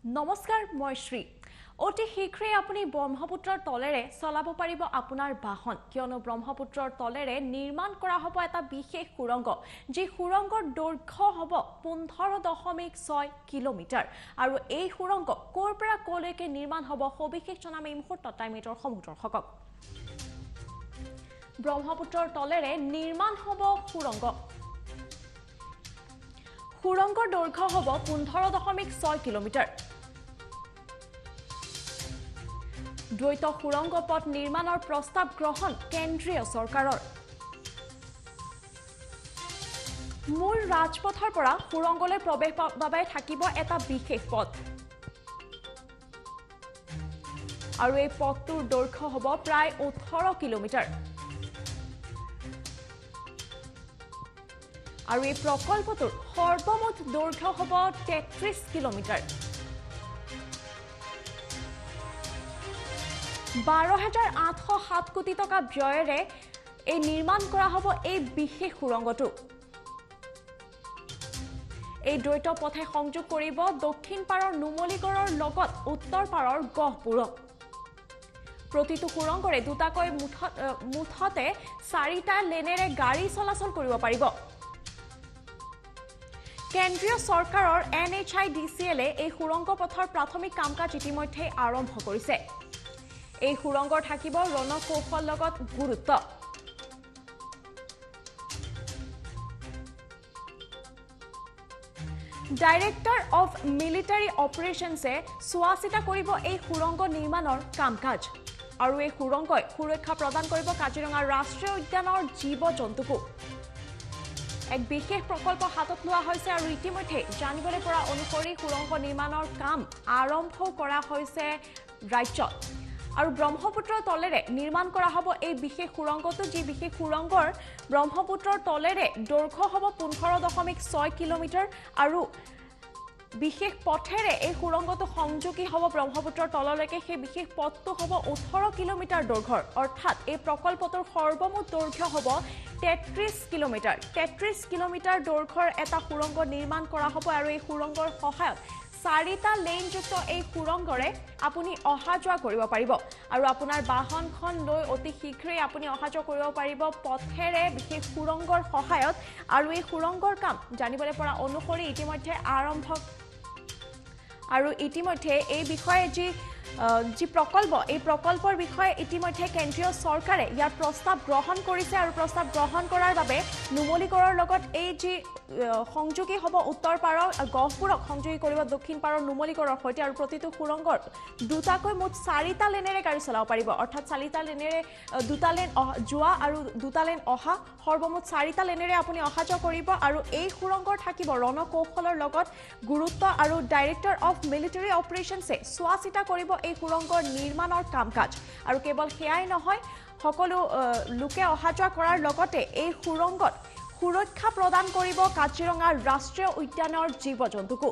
নমস্কাৰ মই শ্ৰী অতি শীঘ্ৰে আপুনি ব্ৰহ্মপুত্ৰৰ তলেৰে চলাব পাৰিব আপোনাৰ বাহন কিয়নো ব্ৰহ্মপুত্ৰৰ তলেৰে নিৰ্মাণ কৰা হ'ব এটা বিশেষ সুৰংগ যি সুৰংগৰ দৈৰ্ঘ্য হ'ব 15.6 কিলোমিটাৰ আৰু এই সুৰংগ ক'ৰ পৰা ক'লৈকে নিৰ্মাণ হ'ব সবিশেষ জনাম এই মুহূৰ্তত টাইমেটৰ সমুদ্ৰসকল ব্ৰহ্মপুত্ৰৰ তলেৰে নিৰ্মাণ হ'ব সুৰংগৰ দৈৰ্ঘ্য হ'ব 15.6 কিলোমিটাৰ দ্বৈত সুৰংগ পথ নিৰ্মাণৰ প্ৰস্তাৱ গ্ৰহণ কেন্দ্ৰীয় চৰকাৰৰ মূল ৰাজপথৰ পৰা সুৰংগলৈ প্ৰৱেশৰ বাবে থাকিব এটা বিশেষ পথ আৰু এই পথটোৰ দৈৰ্ঘ্য হ'ব প্ৰায় 18 কিলোমিটাৰ আৰু এই প্ৰকল্পটোৰ সৰ্বমুঠ দৈৰ্ঘ্য হ'ব 33 কিলোমিটাৰ 12,807 কোটি টকা ব্যয়েৰে এই নিৰ্মাণ কৰা হ'ব এই বিশেষ সুৰংগটো এই দ্বৈত পথে সংযোগ কৰিব দক্ষিণ পাৰৰ নুমলীগড়ৰ লগত উত্তৰ পাৰৰ গহপুৰক প্ৰতিটো সুৰংগৰে দুটাকৈ মুঠতে 4টা লেনেৰে গাড়ী চলাচল কৰিব পাৰিব কেন্দ্ৰীয় চৰকাৰৰ NHIDCL এই সুৰংগ পথৰ প্ৰাথমিক কাম-কাজ ইতিমধ্যে আৰম্ভ কৰিছে এই সুৰংগৰ থাকিব ৰণকৌশল লগত গুৰুত্ব ডাইৰেক্টৰ অফ মিলিটাৰী অপাৰেশনছে চোৱাচিতা কৰিব এই সুৰংগ নিৰ্মাণৰ কাম-কাজ আৰু এই সুৰংগই সুৰক্ষা প্ৰদান কৰিব কাজিৰঙা ৰাষ্ট্ৰীয় উদ্যানৰ জীৱ-জন্তুকো এক বিশেষ প্ৰকল্প হাতত লোৱা হৈছে আৰু ইতিমধ্যে জানিবলৈ পৰা অনুসৰি সুৰংগ নিৰ্মাণৰ কাম আৰম্ভ কৰা হৈছে ৰাজ্যত আৰু ব্ৰহ্মপুত্ৰৰ তলেৰে নিৰ্মাণ কৰা হ'ব এই বিশেষ সুৰংগটো যি বিশেষ সুৰংগৰ ব্ৰহ্মপুত্ৰৰ তলেৰে দৈৰ্ঘ্য হ'ব 15.6 কিলোমিটাৰ আৰু বিশেষ পথেৰে এই সুৰংগটো সংযোগী হ'ব ব্ৰহ্মপুত্ৰৰ তললৈকে সেই বিশেষ পথটো হ'ব 18 কিলোমিটাৰ দৈৰ্ঘ্যৰ অৰ্থাৎ এই প্ৰকল্পটোৰ সৰ্বমুঠ দৈৰ্ঘ্য হ'ব 33 কিলোমিটাৰ দৈৰ্ঘ্যৰ এটা সুৰংগ নিৰ্মাণ কৰা হ'ব আৰু এই সুৰংগৰ সহায়ত 4টা লেনযুক্ত এই সুৰংগৰে আপুনি অহা যোৱা কৰিব পাৰিব আৰু আপোনাৰ বাহনখন লৈ অতি শীঘ্ৰেই আপুনি অহা যোৱা কৰিব পাৰিব পথেৰে বিশেষ সুৰংগৰ সহায়ত আৰু এই সুৰংগৰ কাম জানিবলৈ পৰা অনুসৰি ইতিমধ্যে আৰম্ভ আৰু ইতিমধ্যে এই বিষয়ে যি প্ৰকল্প এই প্ৰকল্পৰ বিষয়ে ইতিমধ্যে কেন্দ্ৰীয় চৰকাৰে ইয়াৰ প্ৰস্তাৱ গ্ৰহণ কৰিছে আৰু প্ৰস্তাৱ গ্ৰহণ কৰাৰ বাবে নুমলীগড়ৰ লগত এই যি সংযোগী হ'ব উত্তৰ পাৰৰ গহপুৰক সংযোগী কৰিব দক্ষিণ পাৰৰ নুমলীগড়ৰ সৈতে আৰু প্ৰতিটো সুৰংগৰ দুটাকৈ মুঠ 4টা লেনেৰে গাড়ী চলাব পাৰিব অৰ্থাৎ 4টা লেনেৰে 2টা লেন যোৱা আৰু 2টা লেন অহা সৰ্বমুঠ 4টা লেনেৰে আপুনি অহা যোৱা কৰিব আৰু এই সুৰংগৰ থাকিব ৰণকৌশলৰ লগত গুৰুত্ব আৰু ডাইৰেক্টৰ অফ মিলিটাৰী অপাৰেশনছে চোৱাচিতা কৰিব এই সুৰংগৰ নিৰ্মাণৰ কাম-কাজ আৰু কেৱল সেয়াই নহয় সকলো লোকে অহা যোৱা কৰাৰ লগতে এই সুৰংগত সুৰক্ষা প্ৰদান কৰিব কাজিৰঙা ৰাষ্ট্ৰীয় উদ্যানৰ জীৱ-জন্তুকো